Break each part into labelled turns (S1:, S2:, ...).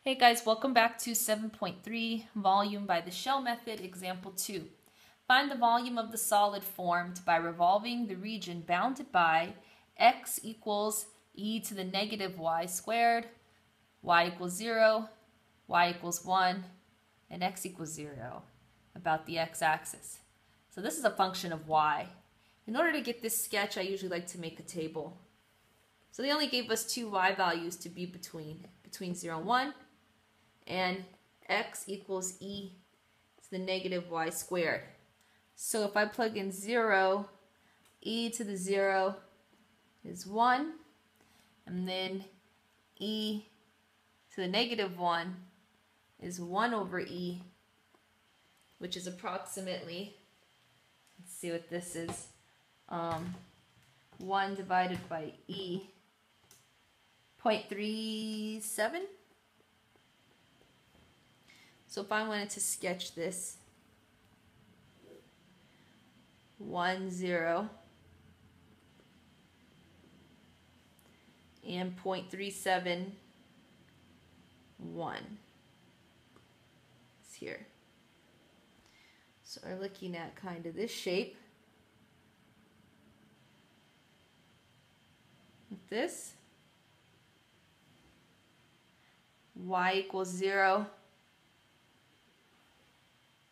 S1: Hey guys, welcome back to 7.3, volume by the shell method, example 2. Find the volume of the solid formed by revolving the region bounded by x equals e to the negative y squared, y equals 0, y equals 1, and x equals 0, about the x-axis. So this is a function of y. In order to get this sketch, I usually like to make a table. So they only gave us two y values to be between 0 and 1. And x equals e to the negative y squared. So if I plug in 0, e to the 0 is 1, and then e to the negative 1 is 1 over e, which is approximately, let's see what this is, 1 divided by e, 0.37. So if I wanted to sketch this, 1, 0, and 0.37, 1. It's here. So we're looking at kind of this shape. Like this. Y equals 0.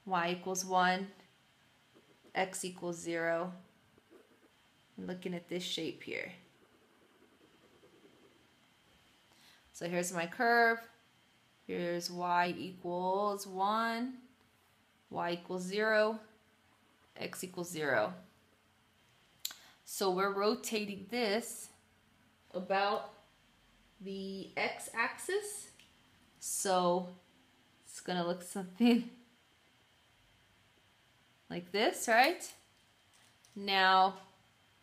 S1: Y equals 1, x equals 0. I'm looking at this shape here. So here's my curve. Here's y equals 1, y equals 0, x equals 0. So we're rotating this about the x-axis. So it's going to look something like this, right? Now,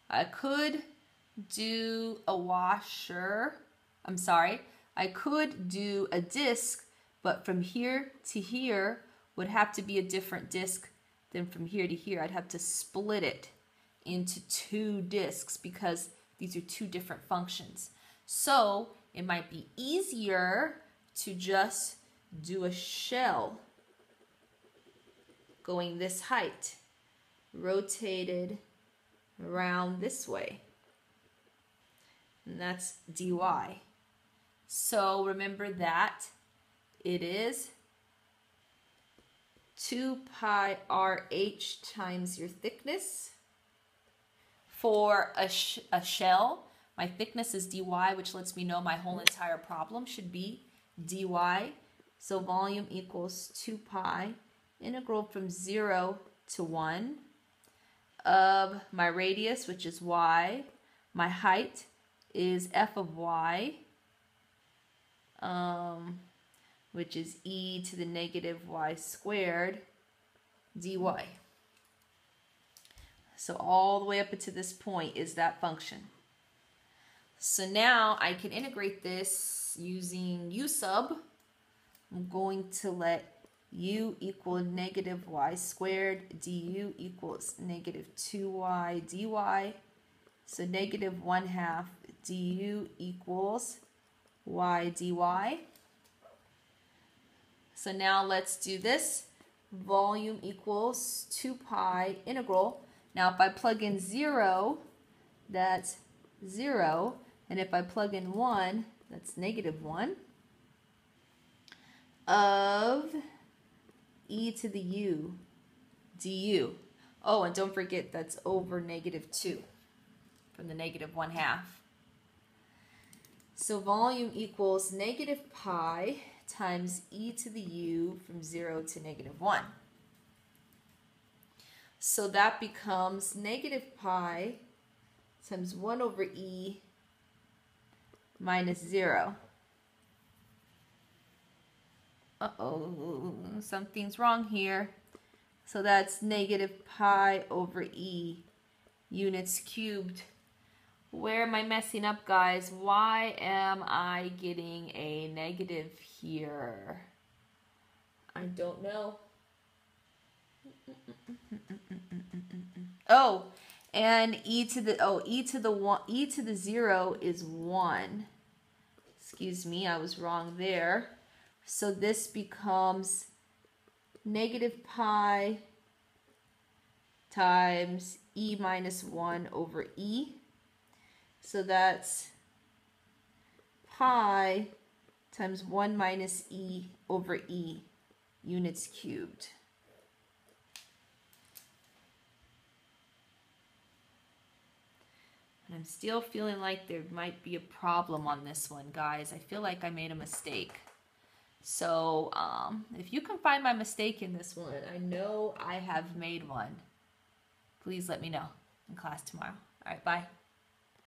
S1: I could do a washer. I could do a disc, but from here to here would have to be a different disc than from here to here. I'd have to split it into two discs because these are two different functions. So it might be easier to just do a shell going this height, rotated around this way. And that's dy. So remember that it is 2 pi RH times your thickness. For a shell, my thickness is dy, which lets me know my whole entire problem should be dy. So volume equals 2 pi integral from 0 to 1 of my radius, which is y. My height is f of y, which is e to the negative y squared dy. So all the way up to this point is that function. So now I can integrate this using u sub. I'm going to let u equal negative y squared, du equals negative 2y dy. So negative 1/2 du equals y dy. So now let's do this. Volume equals 2 pi integral. Now if I plug in 0, that's 0. And if I plug in 1, that's negative 1. Of e to the u du. Oh, and don't forget that's over negative 2 from the negative 1/2. So volume equals negative pi times e to the u from 0 to negative 1. So that becomes negative pi times 1 over e minus 0. Uh-oh, something's wrong here. So that's negative pi over e units cubed. Where am I messing up, guys? Why am I getting a negative here? I don't know. Oh, and e to the 0 is 1. Excuse me, I was wrong there. So this becomes negative pi times e minus 1 over e. So that's pi times 1 minus e over e units cubed. And I'm still feeling like there might be a problem on this one, guys. I feel like I made a mistake. So if you can find my mistake in this one, I know I have made one. Please let me know in class tomorrow. All right, bye.